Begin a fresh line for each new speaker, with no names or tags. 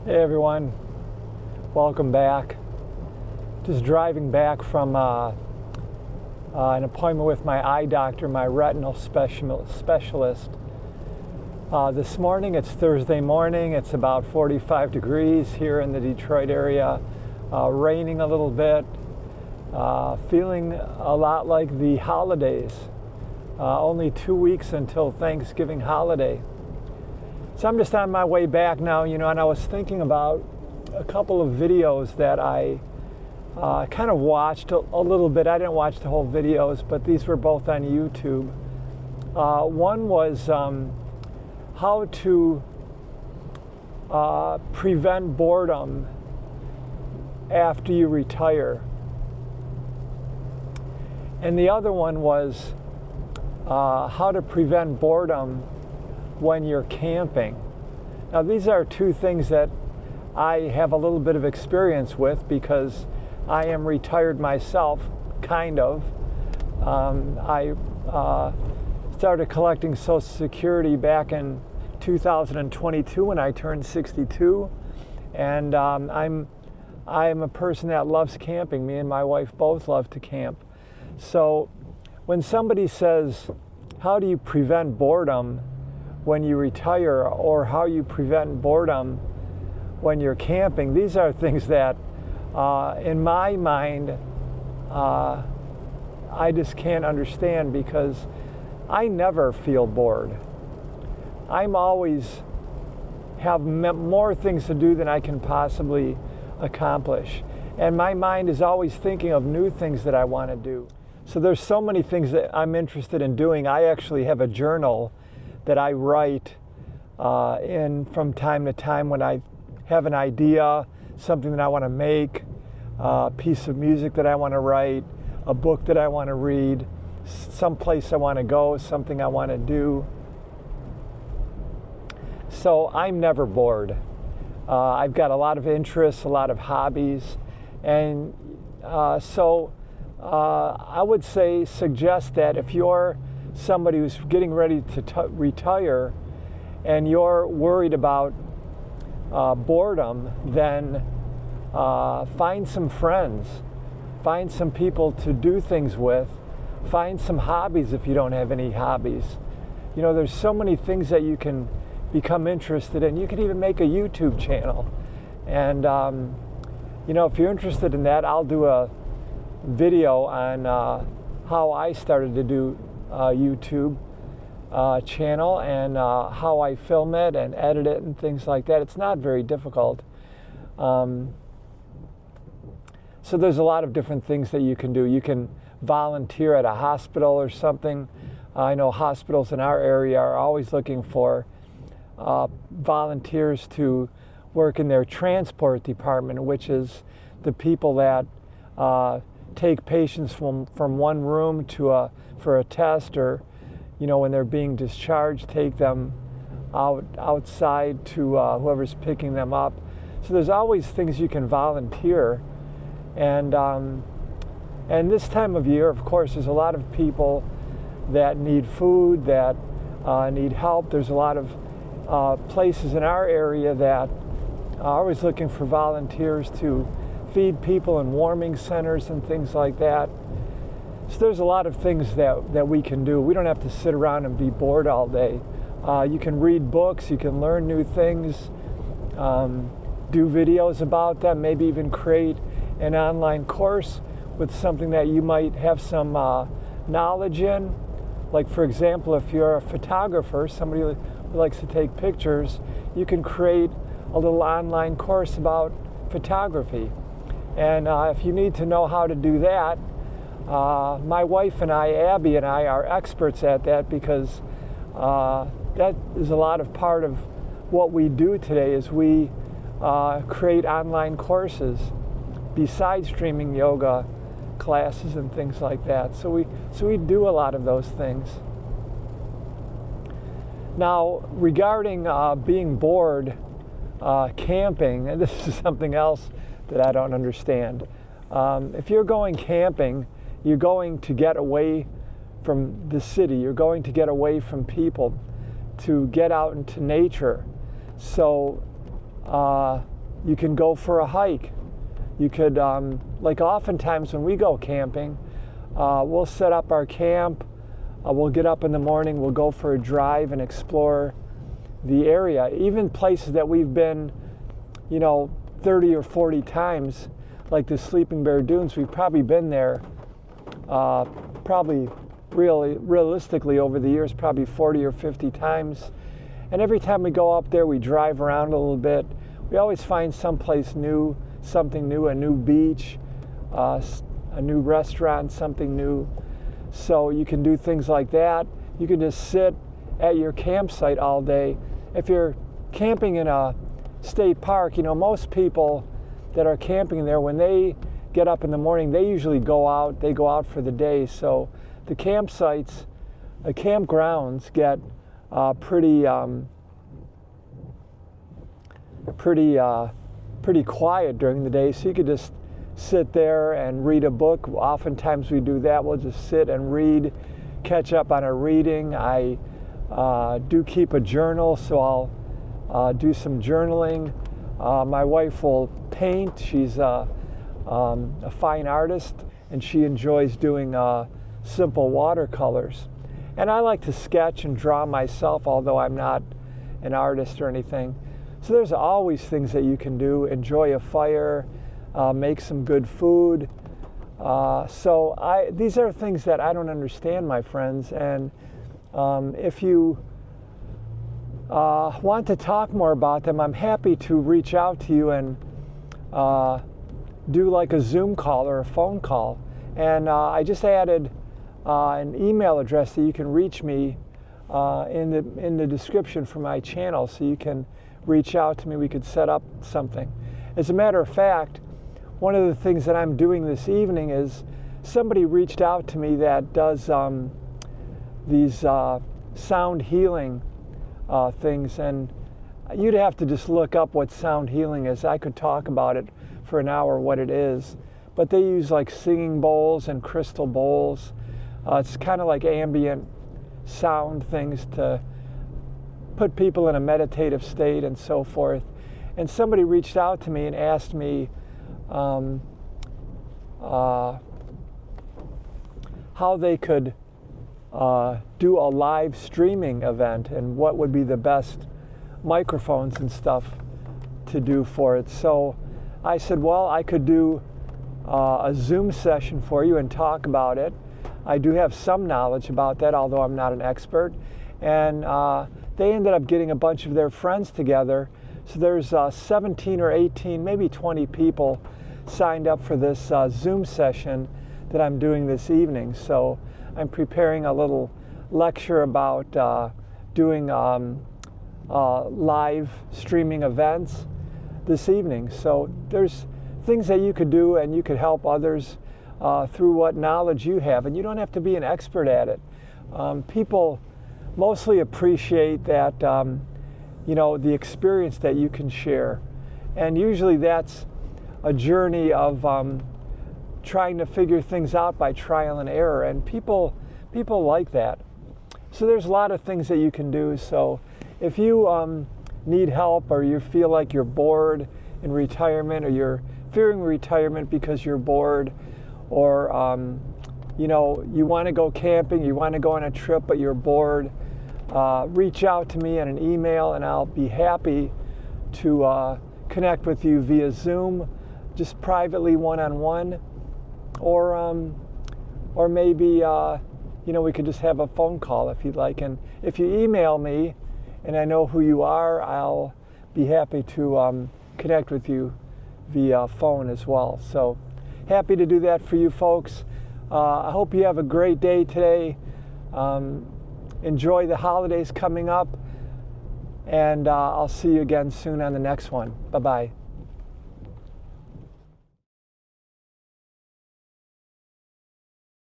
Hey everyone, welcome back. Just driving back from an appointment with my eye doctor, my retinal specialist. This morning, it's Thursday morning, it's about 45 degrees here in the Detroit area, raining a little bit, feeling a lot like the holidays. Only 2 weeks until Thanksgiving holiday. So I'm just on my way back now, and I was thinking about a couple of videos that I kind of watched a little bit. I didn't watch the whole videos, but these were both on YouTube. One was how to prevent boredom after you retire. And the other one was how to prevent boredom when you're camping. Now these are two things that I have a little bit of experience with because I am retired myself, kind of. I started collecting Social Security back in 2022 when I turned 62, and I'm a person that loves camping. Me and my wife both love to camp. So when somebody says, how do you prevent boredom when you retire, or how you prevent boredom when you're camping, these are things that in my mind I just can't understand, because I never feel bored. I'm always have more things to do than I can possibly accomplish, and my mind is always thinking of new things that I want to do. So there's so many things that I'm interested in doing. I actually have a journal that I write in from time to time when I have an idea, something that I want to make, a piece of music that I want to write, a book that I want to read, some place I want to go, something I want to do. So I'm never bored. I've got a lot of interests, a lot of hobbies, and so I would suggest that if you're somebody who's getting ready to retire and you're worried about boredom, then find some friends, find some people to do things with, find some hobbies if you don't have any hobbies. There's so many things that you can become interested in. You can even make a YouTube channel, and if you're interested in that, I'll do a video on how I started to do YouTube channel, and how I film it and edit it and things like that. It's not very difficult. So there's a lot of different things that you can do. You can volunteer at a hospital or something. I know hospitals in our area are always looking for volunteers to work in their transport department, which is the people that take patients from one room to for a test, or when they're being discharged, take them outside to whoever's picking them up. So there's always things you can volunteer, and this time of year, of course, there's a lot of people that need food, that need help. There's a lot of places in our area that are always looking for volunteers to feed people in warming centers and things like that. So there's a lot of things that we can do. We don't have to sit around and be bored all day. You can read books, you can learn new things, do videos about them, maybe even create an online course with something that you might have some knowledge in. Like, for example, if you're a photographer, somebody who likes to take pictures, you can create a little online course about photography. And if you need to know how to do that, my wife and I, Abby and I, are experts at that, because that is a lot of part of what we do today, is we create online courses besides streaming yoga classes and things like that. So we do a lot of those things. Now, regarding being bored camping, and this is something else that I don't understand. If you're going camping, you're going to get away from the city. You're going to get away from people to get out into nature. So You can go for a hike. You could, like oftentimes when we go camping, we'll set up our camp, we'll get up in the morning, we'll go for a drive and explore the area. Even places that we've been, 30 or 40 times, like the Sleeping Bear Dunes, we've probably been there, probably realistically over the years, probably 40 or 50 times. And every time we go up there, we drive around a little bit. We always find someplace new, something new, a new beach, a new restaurant, something new. So you can do things like that. You can just sit at your campsite all day. If you're camping in a state park, most people that are camping there, when they get up in the morning, they usually go out for the day. So the campsites, the campgrounds get pretty quiet during the day, so you could just sit there and read a book. Oftentimes we do that. We'll just sit and read, catch up on our reading. I do keep a journal, so I'll do some journaling. My wife will paint. She's a fine artist, and she enjoys doing simple watercolors. And I like to sketch and draw myself, although I'm not an artist or anything. So there's always things that you can do. Enjoy a fire, make some good food. These are things that I don't understand, my friends. And if you want to talk more about them, I'm happy to reach out to you and do like a Zoom call or a phone call. And I just added an email address that you can reach me in the description for my channel, so you can reach out to me. We could set up something. As a matter of fact, one of the things that I'm doing this evening is somebody reached out to me that does these sound healing things, and you'd have to just look up what sound healing is. I could talk about it for an hour, what it is, but they use like singing bowls and crystal bowls. It's kind of like ambient sound things to put people in a meditative state and so forth. And somebody reached out to me and asked me how they could do a live streaming event and what would be the best microphones and stuff to do for it. So I said, well, I could do a Zoom session for you and talk about it. I do have some knowledge about that, although I'm not an expert. And they ended up getting a bunch of their friends together. So there's 17 or 18, maybe 20 people signed up for this Zoom session that I'm doing this evening. So I'm preparing a little lecture about doing live streaming events this evening. So there's things that you could do, and you could help others through what knowledge you have. And you don't have to be an expert at it. People mostly appreciate that, the experience that you can share. And usually that's a journey of trying to figure things out by trial and error. And people like that. So there's a lot of things that you can do. So if you need help, or you feel like you're bored in retirement, or you're fearing retirement because you're bored, or you want to go camping, you want to go on a trip but you're bored, reach out to me on an email, and I'll be happy to connect with you via Zoom, just privately, one-on-one, or maybe we could just have a phone call if you'd like. And if you email me and I know who you are, I'll be happy to connect with you via phone as well. So happy to do that for you folks. I hope you have a great day today. Enjoy the holidays coming up, and I'll see you again soon on the next one. Bye-bye.